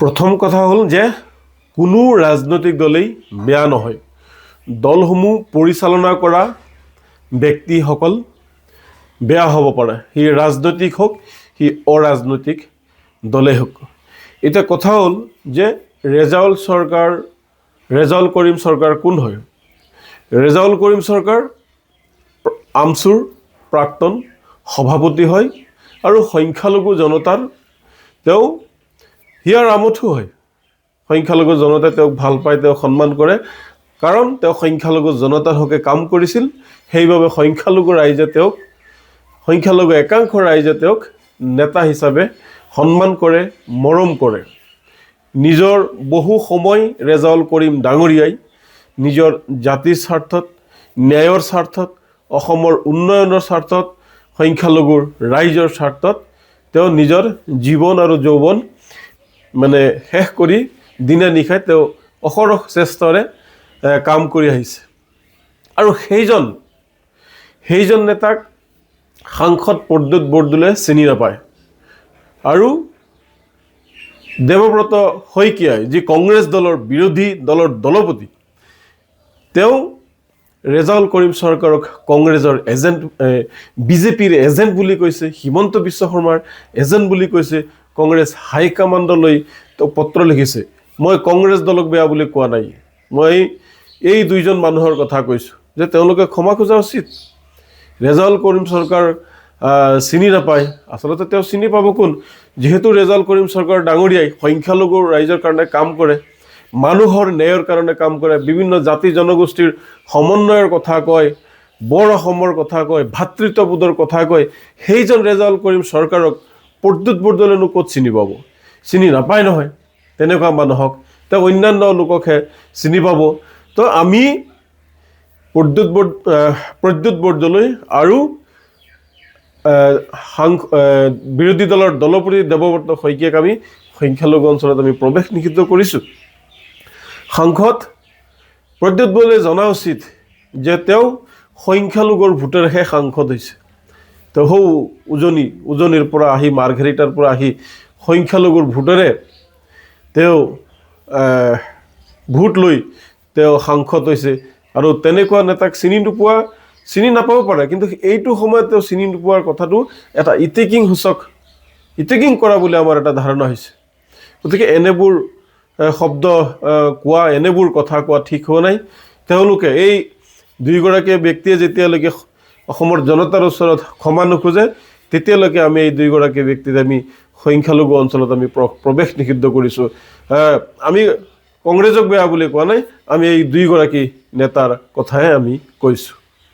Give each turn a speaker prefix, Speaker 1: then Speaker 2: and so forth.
Speaker 1: প্ৰথম কথা হ'ল যে কোনো ৰাজনৈতিক দলেই বেয়া নহয়। দলসমূহ পৰিচালনা কৰা ব্যক্তিসকল বেয়া হ'ব পাৰে, সি ৰাজনৈতিক হোক সি অৰাজনৈতিক দলেই হোক। এতিয়া কথা হ'ল যে ৰেজাউল কৰিম চৰকাৰ কোন হয়? ৰেজাউল কৰিম চৰকাৰ আমছুৰ প্ৰাক্তন সভাপতি হয় আৰু সংখ্যালঘু জনতাৰ তেওঁ হিয়াৰ আমঠু হয়। সংখ্যালঘু জনতাই তেওঁক ভাল পায়, তেওঁক সন্মান কৰে, কাৰণ তেওঁ সংখ্যালঘু জনতাৰ হকে কাম কৰিছিল। সেইবাবে সংখ্যালঘু একাংশ ৰাইজে তেওঁক নেতা হিচাপে সন্মান কৰে, মৰম কৰে। নিজৰ বহু সময় ৰেজাউল কৰিম ডাঙৰীয়াই নিজৰ জাতিৰ স্বাৰ্থত, ন্যায়ৰ স্বাৰ্থত, অসমৰ উন্নয়নৰ স্বাৰ্থত, সংখ্যালঘুৰ ৰাইজৰ স্বাৰ্থত তেওঁ নিজৰ জীৱন আৰু যৌৱন শেষ কৰি দিনে নিশাই তেওঁ অহৰহ চেষ্টাৰে কাম কৰি আহিছে। আৰু সেইজন নেতাক সাংসদ প্ৰদ্যুৎ বৰদলৈয়ে চিনি নাপায়। আৰু দেৱব্ৰত শইকীয়াই, যি কংগ্ৰেছ দলৰ বিৰোধী দলৰ দলপতি, তেওঁ ৰেজাউল কৰিম চৰকাৰক কংগ্ৰেছৰ এজেণ্ট, বিজেপিৰ এজেণ্ট বুলি কৈছে, হিমন্ত বিশ্ব শৰ্মাৰ এজেণ্ট বুলি কৈছে। কংগ্ৰেছ হাইকমাণ্ডলৈ তেওঁ পত্ৰ লিখিছে। মই কংগ্ৰেছ দলক বেয়া বুলি কোৱা নাই, মই এই দুইজন মানুহৰ কথা কৈছোঁ যে তেওঁলোকে ক্ষমা খোজা উচিত। ৰেজাউল কৰিম চৰকাৰ চিনি নাপায়, আচলতে তেওঁ চিনি পাব কোন? যিহেতু ৰেজাউল কৰিম চৰকাৰ ডাঙৰীয়াই সংখ্যালঘু ৰাইজৰ কাৰণে কাম কৰে, মানুহৰ ন্যায়ৰ কাৰণে কাম কৰে, বিভিন্ন জাতি জনগোষ্ঠীৰ সমন্বয়ৰ কথা কয়, বৰ অসমৰ কথা কয়, ভাতৃত্ববোধৰ কথা কয়। সেইজন ৰেজাউল কৰিম চৰকাৰক প্ৰদ্যুৎ বৰদলৈয়েনো ক'ত চিনি পাব? চিনি নাপায় নহয়। তেনেকুৱা মানুহক তেওঁ অন্যান্য লোককহে চিনি পাব। তো আমি প্ৰদ্যুৎ বৰদলৈ আৰু বিৰোধী দলৰ দলপতি দেৱব্ৰত শইকীয়াক আমি সংখ্যালঘু অঞ্চলত আমি প্ৰৱেশ নিষিদ্ধ কৰিছোঁ। সাংসদ প্ৰদ্যুৎ বৰদলৈয়ে জনা উচিত যে তেওঁ সংখ্যালঘুৰ ভোটেৰেহে সাংসদ হৈছে। তেওঁ সৌ উজনিৰ পৰা আহি, মাৰ্ঘেৰিটাৰ পৰা আহি সংখ্যালঘুৰ ভোটেৰে তেওঁ ভোট লৈ তেওঁ সাংসদ হৈছে। আৰু তেনেকুৱা নেতাক চিনি নাপাব পাৰে, কিন্তু এইটো সময়ত তেওঁ চিনি নোপোৱাৰ কথাটো এটা ইটেকিং কৰা বুলি আমাৰ এটা ধাৰণা হৈছে। গতিকে এনেবোৰ শব্দ কোৱা, এনেবোৰ কথা কোৱা ঠিক হোৱা নাই। তেওঁলোকে এই দুয়োগৰাকী ব্যক্তিয়ে যেতিয়ালৈকে অসমৰ জনতাৰ ওচৰত ক্ষমা নোখোজে, তেতিয়ালৈকে আমি এই দুয়োগৰাকী ব্যক্তিক আমি সংখ্যালঘু অঞ্চলত আমি প্ৰৱেশ নিষিদ্ধ কৰিছোঁ। আমি কংগ্ৰেছক বেয়া বুলি কোৱা নাই, আমি এই দুয়োগৰাকী নেতাৰ কথাহে আমি কৈছোঁ।